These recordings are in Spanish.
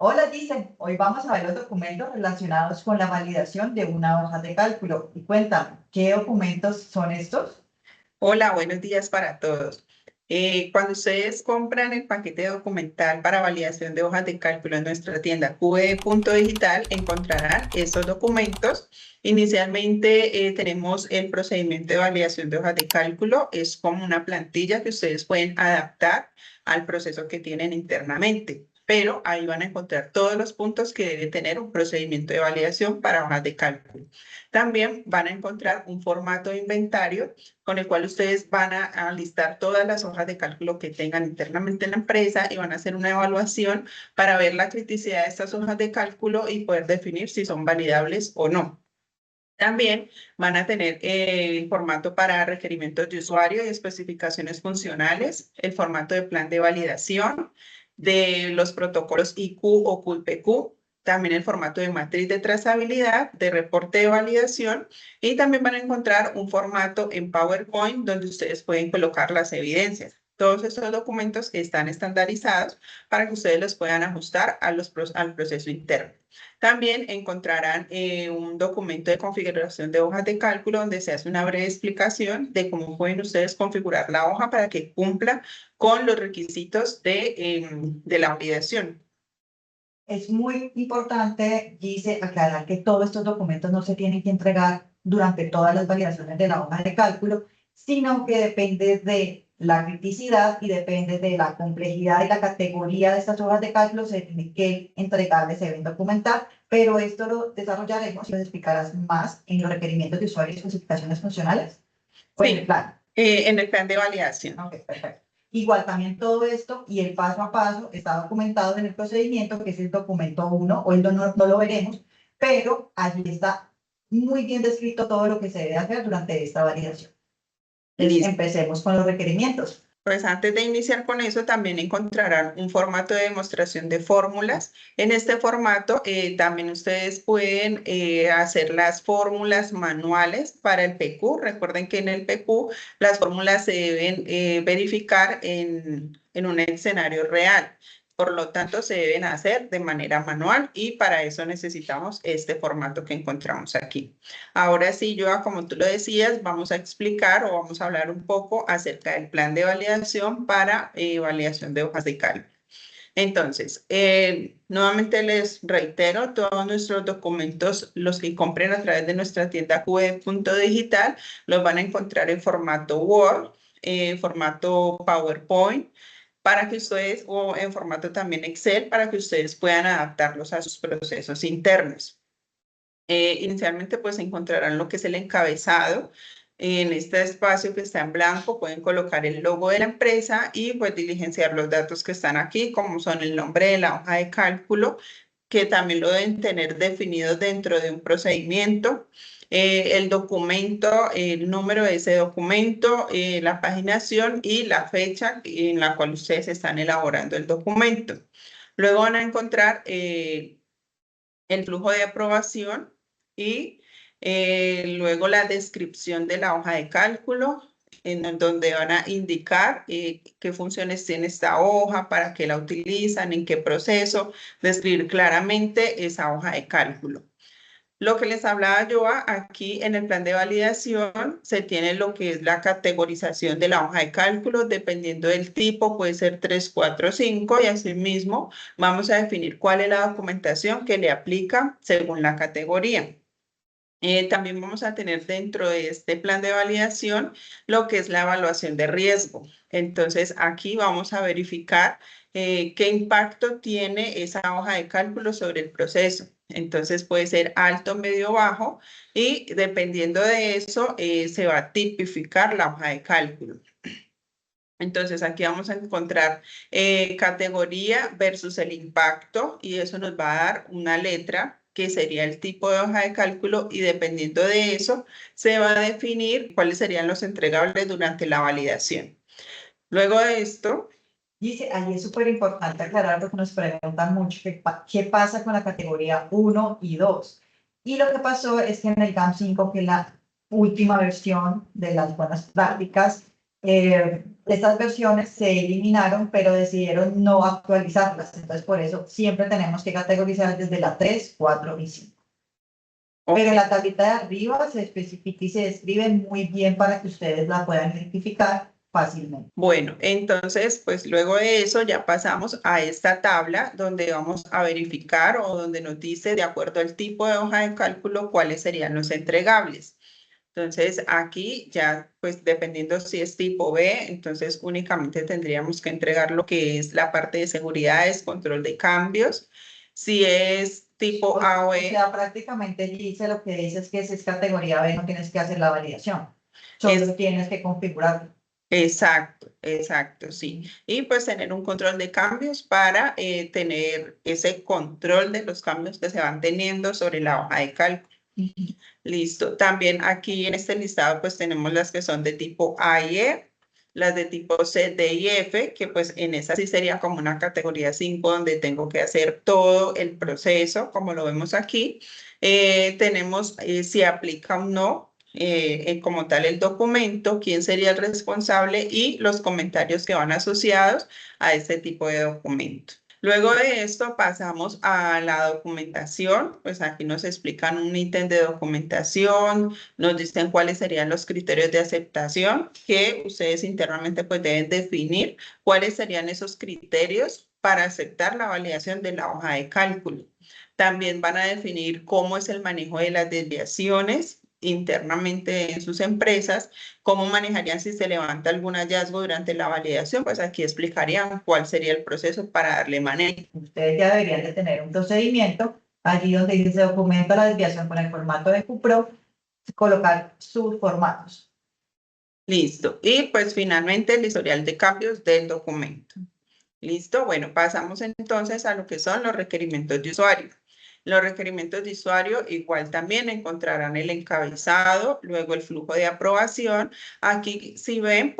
Hola, dice, hoy vamos a ver los documentos relacionados con la validación de una hoja de cálculo. Y cuéntame, ¿qué documentos son estos? Hola, buenos días para todos. Cuando ustedes compran el paquete documental para validación de hojas de cálculo en nuestra tienda QE.digital, encontrarán estos documentos. Inicialmente tenemos el procedimiento de validación de hojas de cálculo. Es como una plantilla que ustedes pueden adaptar al proceso que tienen internamente. Pero ahí van a encontrar todos los puntos que debe tener un procedimiento de validación para hojas de cálculo. También van a encontrar un formato de inventario con el cual ustedes van a listar todas las hojas de cálculo que tengan internamente en la empresa y van a hacer una evaluación para ver la criticidad de estas hojas de cálculo y poder definir si son validables o no. También van a tener el formato para requerimientos de usuario y especificaciones funcionales, el formato de plan de validación, de los protocolos IQ o QPQ, también el formato de matriz de trazabilidad, de reporte de validación y también van a encontrar un formato en PowerPoint donde ustedes pueden colocar las evidencias. Todos estos documentos están estandarizados para que ustedes los puedan ajustar al proceso interno. También encontrarán un documento de configuración de hojas de cálculo donde se hace una breve explicación de cómo pueden ustedes configurar la hoja para que cumpla con los requisitos de la validación. Es muy importante, dice, aclarar que todos estos documentos no se tienen que entregar durante todas las validaciones de la hoja de cálculo, sino que depende de la criticidad y depende de la complejidad y la categoría de estas hojas de cálculo, se tiene que entregarles, se deben documentar, pero esto lo desarrollaremos y lo explicarás más en los requerimientos de usuario y especificaciones funcionales o en el Sí, plan. en el plan de validación. Ok, perfecto. Igual también todo esto y el paso a paso está documentado en el procedimiento, que es el documento 1, hoy no lo veremos, pero allí está muy bien descrito todo lo que se debe hacer durante esta validación. Entonces, Listo. empecemos con los requerimientos. Pues antes de iniciar con eso, también encontrarán un formato de demostración de fórmulas. En este formato también ustedes pueden hacer las fórmulas manuales para el PQ. Recuerden que en el PQ las fórmulas se deben verificar en un escenario real. Por lo tanto, se deben hacer de manera manual y para eso necesitamos este formato que encontramos aquí. Ahora sí, Joa, como tú lo decías, vamos a explicar o vamos a hablar un poco acerca del plan de validación para validación de hojas de cálculo. Entonces, nuevamente les reitero, todos nuestros documentos, los que compren a través de nuestra tienda QE.digital, los van a encontrar en formato Word, formato PowerPoint, para que ustedes, o en formato también Excel, para que ustedes puedan adaptarlos a sus procesos internos. Inicialmente pues encontrarán lo que es el encabezado. En este espacio que está en blanco pueden colocar el logo de la empresa y pues diligenciar los datos que están aquí, como son el nombre de la hoja de cálculo, que también lo deben tener definido dentro de un procedimiento, el documento, el número de ese documento, la paginación y la fecha en la cual ustedes están elaborando el documento. Luego van a encontrar el flujo de aprobación y luego la descripción de la hoja de cálculo, en donde van a indicar qué funciones tiene esta hoja, para qué la utilizan, en qué proceso, describir claramente esa hoja de cálculo. Lo que les hablaba yo aquí en el plan de validación, se tiene lo que es la categorización de la hoja de cálculo, dependiendo del tipo, puede ser 3, 4, 5, y asimismo vamos a definir cuál es la documentación que le aplica según la categoría. También vamos a tener dentro de este plan de validación lo que es la evaluación de riesgo. Entonces, aquí vamos a verificar qué impacto tiene esa hoja de cálculo sobre el proceso. Entonces, puede ser alto, medio, bajo y dependiendo de eso, se va a tipificar la hoja de cálculo. Entonces, aquí vamos a encontrar categoría versus el impacto y eso nos va a dar una letra que sería el tipo de hoja de cálculo y dependiendo de eso se va a definir cuáles serían los entregables durante la validación. Luego de esto, Dice, ahí es súper importante aclarar porque nos preguntan mucho qué pasa con la categoría 1 y 2. Y lo que pasó es que en el GAM 5, que es la última versión de las buenas prácticas, estas versiones se eliminaron, pero decidieron no actualizarlas. Entonces, por eso siempre tenemos que categorizar desde la 3, 4 y 5. Pero en la tablita de arriba se especifica y se describe muy bien para que ustedes la puedan identificar fácilmente. Bueno, entonces, pues luego de eso ya pasamos a esta tabla donde vamos a verificar o donde nos dice, de acuerdo al tipo de hoja de cálculo, cuáles serían los entregables. Entonces, aquí ya, pues dependiendo si es tipo B, entonces únicamente tendríamos que entregar lo que es la parte de seguridades, control de cambios. Si es tipo A o O E, sea, prácticamente dice lo que dice es que si es categoría B no tienes que hacer la validación, solo tienes que configurarlo. exacto, exacto, sí. Y pues tener un control de cambios para tener ese control de los cambios que se van teniendo sobre la hoja de cálculo. Listo. También aquí en este listado pues tenemos las que son de tipo A y E, las de tipo C, D y F, que pues en esa sí sería como una categoría 5 donde tengo que hacer todo el proceso, como lo vemos aquí. Tenemos si aplica o no. Como tal el documento, quién sería el responsable y los comentarios que van asociados a este tipo de documento. Luego de esto pasamos a la documentación, pues aquí nos explican un ítem de documentación, nos dicen cuáles serían los criterios de aceptación que ustedes internamente pues deben definir cuáles serían esos criterios para aceptar la validación de la hoja de cálculo. También van a definir cómo es el manejo de las desviaciones internamente en sus empresas, cómo manejarían si se levanta algún hallazgo durante la validación, pues aquí explicarían cuál sería el proceso para darle manejo. Ustedes ya deberían de tener un procedimiento, allí donde dice se documenta la desviación con el formato de QPRO, colocar sus formatos. Listo. Y pues finalmente el historial de cambios del documento. Listo. Bueno, pasamos entonces a lo que son los requerimientos de usuario. Los requerimientos de usuario igual también encontrarán el encabezado, luego el flujo de aprobación. Aquí, si ven,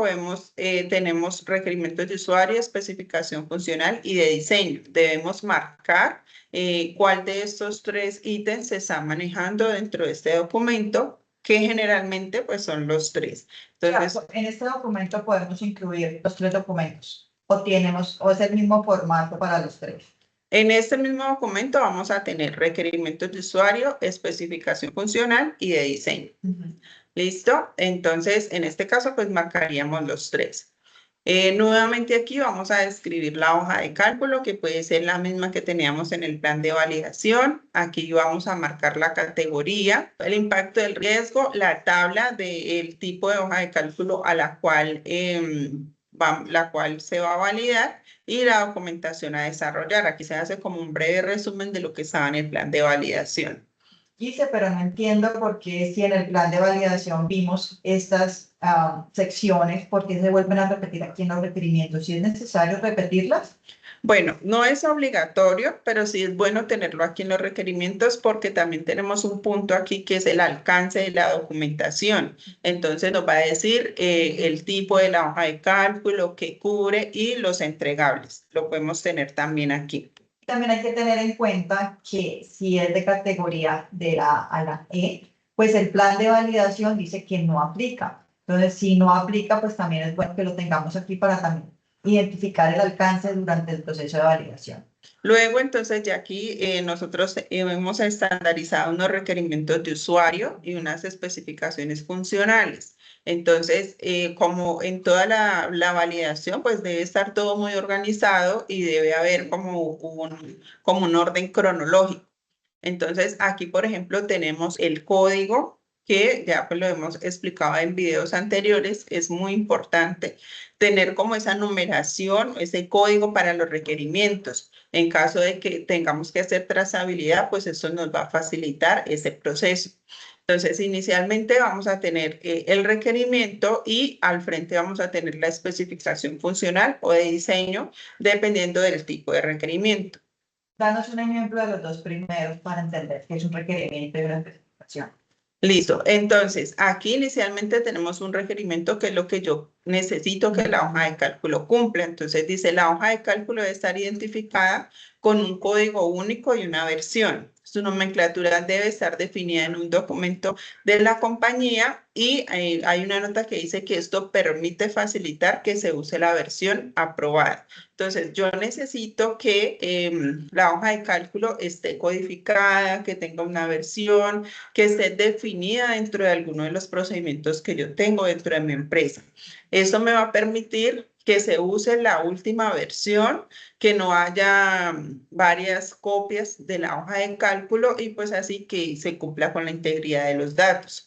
tenemos requerimientos de usuario, especificación funcional y de diseño. Debemos marcar cuál de estos tres ítems se está manejando dentro de este documento, que generalmente pues son los tres. Entonces, en este documento podemos incluir los tres documentos o es el mismo formato para los tres. en este mismo documento vamos a tener requerimientos de usuario, especificación funcional y de diseño. ¿Listo? Entonces, en este caso, pues marcaríamos los tres. Nuevamente aquí vamos a describir la hoja de cálculo, que puede ser la misma que teníamos en el plan de validación. Aquí vamos a marcar la categoría, el impacto del riesgo, la tabla del tipo de hoja de cálculo a la cual se va a validar y la documentación a desarrollar. Aquí se hace como un breve resumen de lo que estaba en el plan de validación. Hice, pero no entiendo por qué si en el plan de validación vimos estas secciones, ¿por qué se vuelven a repetir aquí en los requerimientos? ¿Si es necesario repetirlas? Bueno, no es obligatorio, pero sí es bueno tenerlo aquí en los requerimientos porque también tenemos un punto aquí que es el alcance de la documentación. Entonces nos va a decir el tipo de la hoja de cálculo que cubre y los entregables. Lo podemos tener también aquí. También hay que tener en cuenta que si es de categoría de la A a la E, pues el plan de validación dice que no aplica. Entonces, si no aplica, pues también es bueno que lo tengamos aquí para también identificar el alcance durante el proceso de validación. Luego, entonces, ya aquí nosotros hemos estandarizado unos requerimientos de usuario y unas especificaciones funcionales. Entonces, como en toda la validación, pues debe estar todo muy organizado y debe haber como un orden cronológico. Entonces, aquí, por ejemplo, tenemos el código que ya pues lo hemos explicado en videos anteriores. Es muy importante tener como esa numeración, ese código para los requerimientos. En caso de que tengamos que hacer trazabilidad, pues eso nos va a facilitar ese proceso. Entonces, inicialmente vamos a tener el requerimiento y al frente vamos a tener la especificación funcional o de diseño, dependiendo del tipo de requerimiento. Danos un ejemplo de los dos primeros para entender qué es un requerimiento y una especificación. Listo. Entonces, aquí inicialmente tenemos un requerimiento que es lo que yo necesito que la hoja de cálculo cumpla. Entonces, dice, la hoja de cálculo debe estar identificada con un código único y una versión. Su nomenclatura debe estar definida en un documento de la compañía y hay una nota que dice que esto permite facilitar que se use la versión aprobada. Entonces, yo necesito que la hoja de cálculo esté codificada, que tenga una versión, que esté definida dentro de alguno de los procedimientos que yo tengo dentro de mi empresa. Eso me va a permitir que se use la última versión, que no haya varias copias de la hoja de cálculo y pues así que se cumpla con la integridad de los datos.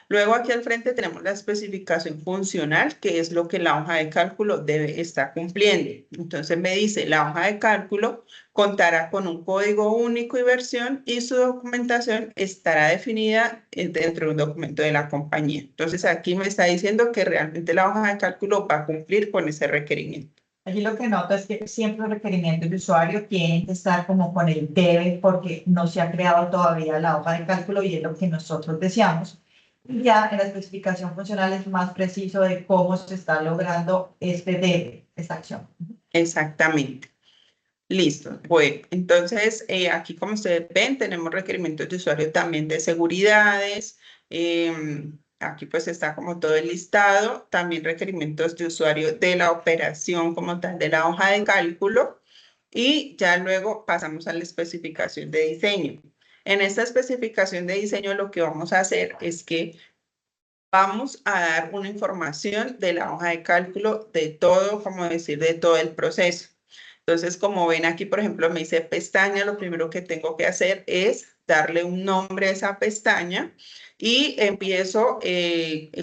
Luego aquí al frente tenemos la especificación funcional, que es lo que la hoja de cálculo debe estar cumpliendo. Entonces me dice, la hoja de cálculo contará con un código único y versión y su documentación estará definida dentro de un documento de la compañía. Entonces aquí me está diciendo que realmente la hoja de cálculo va a cumplir con ese requerimiento. Aquí lo que noto es que siempre los requerimientos de usuario tienen que estar como con el debe porque no se ha creado todavía la hoja de cálculo y es lo que nosotros deseamos. Y ya en la especificación funcional es más preciso de cómo se está logrando este debe, esta acción. Exactamente. Listo. Bueno, entonces aquí como ustedes ven tenemos requerimientos de usuario también de seguridades. Aquí pues está como todo el listado. También requerimientos de usuario de la operación como tal de la hoja de cálculo. Y ya luego pasamos a la especificación de diseño. En esta especificación de diseño lo que vamos a hacer es que vamos a dar una información de la hoja de cálculo de todo, como decir, de todo el proceso. Entonces, como ven aquí, por ejemplo, me dice pestaña, lo primero que tengo que hacer es darle un nombre a esa pestaña y empiezo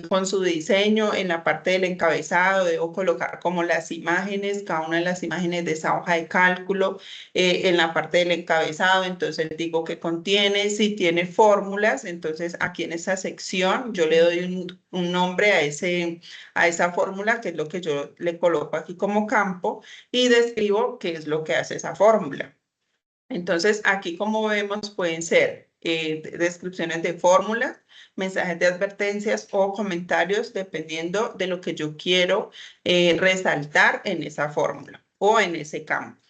con su diseño en la parte del encabezado. Debo colocar como las imágenes, cada una de las imágenes de esa hoja de cálculo en la parte del encabezado. Entonces digo que contiene, si tiene fórmulas, entonces aquí en esa sección yo le doy un nombre a esa fórmula, que es lo que yo le coloco aquí como campo, y describo qué es lo que hace esa fórmula. Entonces, aquí como vemos pueden ser descripciones de fórmulas, mensajes de advertencias o comentarios dependiendo de lo que yo quiero resaltar en esa fórmula o en ese campo.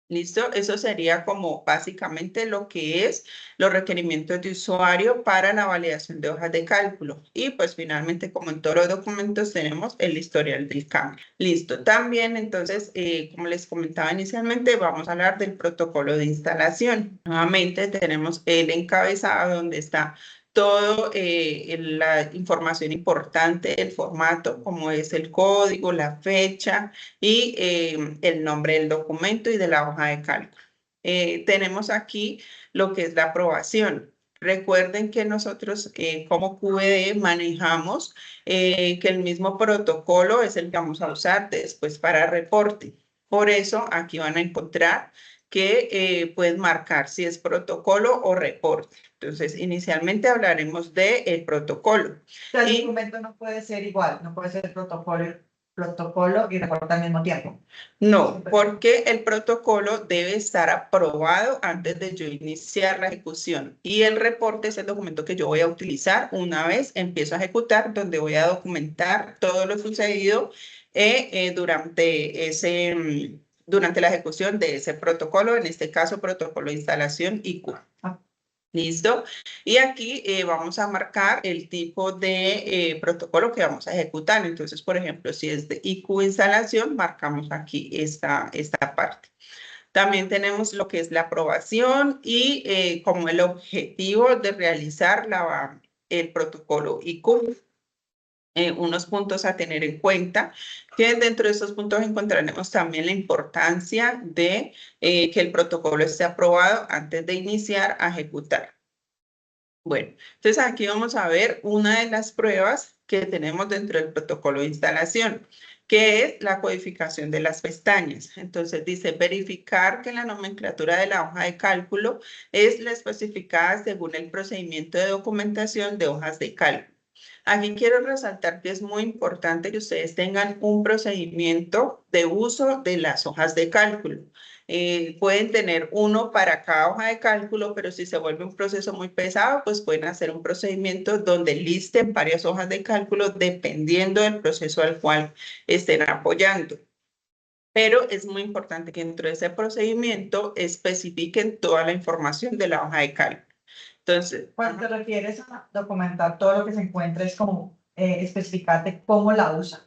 ¿Listo? Eso sería como básicamente lo que es los requerimientos de usuario para la validación de hojas de cálculo. Y pues finalmente, como en todos los documentos, tenemos el historial del cambio. Listo. También, entonces, como les comentaba inicialmente, vamos a hablar del protocolo de instalación. Nuevamente tenemos el encabezado donde está toda la información importante, el formato, como es el código, la fecha y el nombre del documento y de la hoja de cálculo. Tenemos aquí lo que es la aprobación. Recuerden que nosotros como QVD manejamos que el mismo protocolo es el que vamos a usar después para reporte. Por eso aquí van a encontrar que pueden marcar si es protocolo o reporte. Entonces, inicialmente hablaremos del protocolo. El documento no puede ser igual, no puede ser protocolo y reporte al mismo tiempo. No, porque el protocolo debe estar aprobado antes de yo iniciar la ejecución y el reporte es el documento que yo voy a utilizar una vez empiezo a ejecutar, donde voy a documentar todo lo sucedido durante la ejecución de ese protocolo, en este caso protocolo de instalación IQ. ¿Listo? Y aquí vamos a marcar el tipo de protocolo que vamos a ejecutar. Entonces, por ejemplo, si es de IQ instalación, marcamos aquí esta parte. También tenemos lo que es la aprobación y como el objetivo de realizar el protocolo IQ. Unos puntos a tener en cuenta, que dentro de estos puntos encontraremos también la importancia de que el protocolo esté aprobado antes de iniciar a ejecutar. Bueno, entonces aquí vamos a ver una de las pruebas que tenemos dentro del protocolo de instalación, que es la codificación de las pestañas. Entonces dice verificar que la nomenclatura de la hoja de cálculo es la especificada según el procedimiento de documentación de hojas de cálculo. Aquí quiero resaltar que es muy importante que ustedes tengan un procedimiento de uso de las hojas de cálculo. Pueden tener uno para cada hoja de cálculo, pero si se vuelve un proceso muy pesado, pues pueden hacer un procedimiento donde listen varias hojas de cálculo dependiendo del proceso al cual estén apoyando. Pero es muy importante que dentro de ese procedimiento especifiquen toda la información de la hoja de cálculo. Entonces, Cuando te refieres a documentar todo lo que se encuentra, es como especificarte cómo la usa.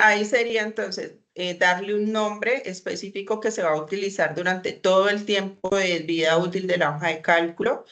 ahí sería entonces darle un nombre específico que se va a utilizar durante todo el tiempo de vida útil de la hoja de cálculo,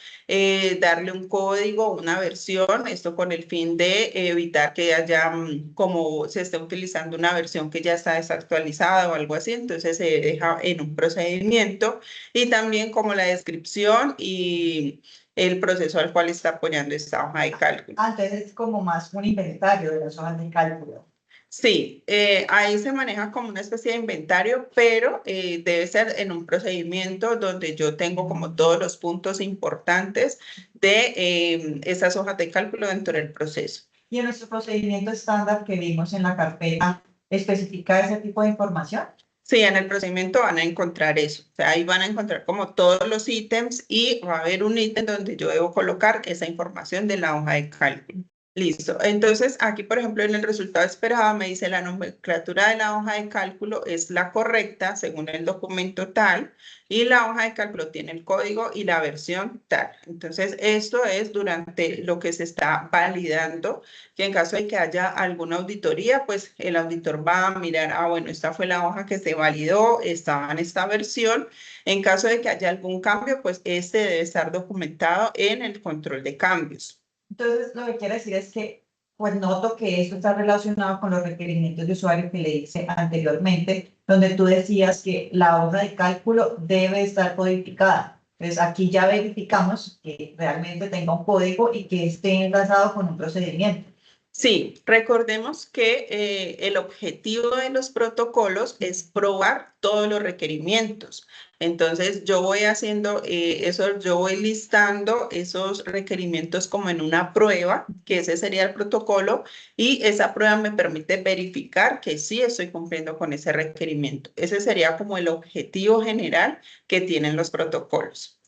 darle un código, una versión, esto con el fin de evitar que haya, como se esté utilizando una versión que ya está desactualizada o algo así, entonces se deja en un procedimiento y también como la descripción y el proceso al cual está apoyando esta hoja de cálculo. Antes es como más un inventario de las hojas de cálculo. Sí, ahí se maneja como una especie de inventario, pero debe ser en un procedimiento donde yo tengo como todos los puntos importantes de esas hojas de cálculo dentro del proceso. Y en nuestro procedimiento estándar que vimos en la carpeta, ¿especifica ese tipo de información? Sí, en el procedimiento van a encontrar eso. O sea, ahí van a encontrar como todos los ítems y va a haber un ítem donde yo debo colocar esa información de la hoja de cálculo. Listo. Entonces, aquí, por ejemplo, en el resultado esperado me dice la nomenclatura de la hoja de cálculo es la correcta según el documento tal y la hoja de cálculo tiene el código y la versión tal. Entonces, esto es durante lo que se está validando, que en caso de que haya alguna auditoría, pues el auditor va a mirar, ah, bueno, esta fue la hoja que se validó, estaba en esta versión. En caso de que haya algún cambio, pues este debe estar documentado en el control de cambios. Entonces, lo que quiere decir es que, pues noto que esto está relacionado con los requerimientos de usuario que le hice anteriormente, donde tú decías que la hoja de cálculo debe estar codificada. Entonces, aquí ya verificamos que realmente tenga un código y que esté enlazado con un procedimiento. Sí, recordemos que el objetivo de los protocolos es probar todos los requerimientos. Entonces, yo voy haciendo eso, yo voy listando esos requerimientos como en una prueba, que ese sería el protocolo, y esa prueba me permite verificar que sí estoy cumpliendo con ese requerimiento. Ese sería como el objetivo general que tienen los protocolos.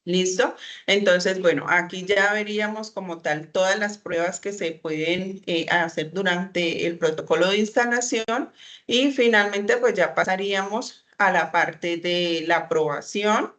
¿Listo? Entonces, bueno, aquí ya veríamos como tal todas las pruebas que se pueden hacer durante el protocolo de instalación y finalmente pues ya pasaríamos a la parte de la aprobación,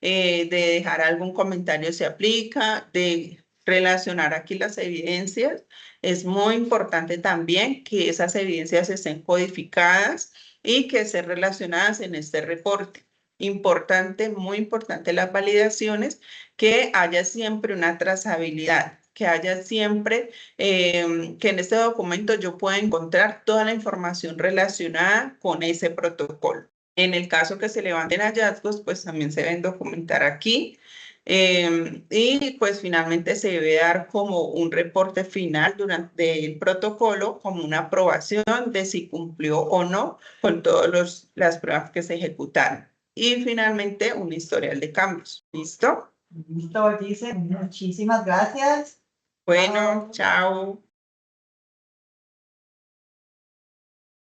de dejar algún comentario si aplica, de relacionar aquí las evidencias. Es muy importante también que esas evidencias estén codificadas y que estén relacionadas en este reporte. Importante, muy importante las validaciones, que haya siempre una trazabilidad, que haya siempre, que en este documento yo pueda encontrar toda la información relacionada con ese protocolo. En el caso que se levanten hallazgos, pues también se deben documentar aquí. Y pues finalmente se debe dar como un reporte final durante el protocolo, como una aprobación de si cumplió o no con todas las pruebas que se ejecutaron. Y finalmente un historial de cambios. ¿Listo? Listo, dice, muchísimas gracias. Bueno, chao.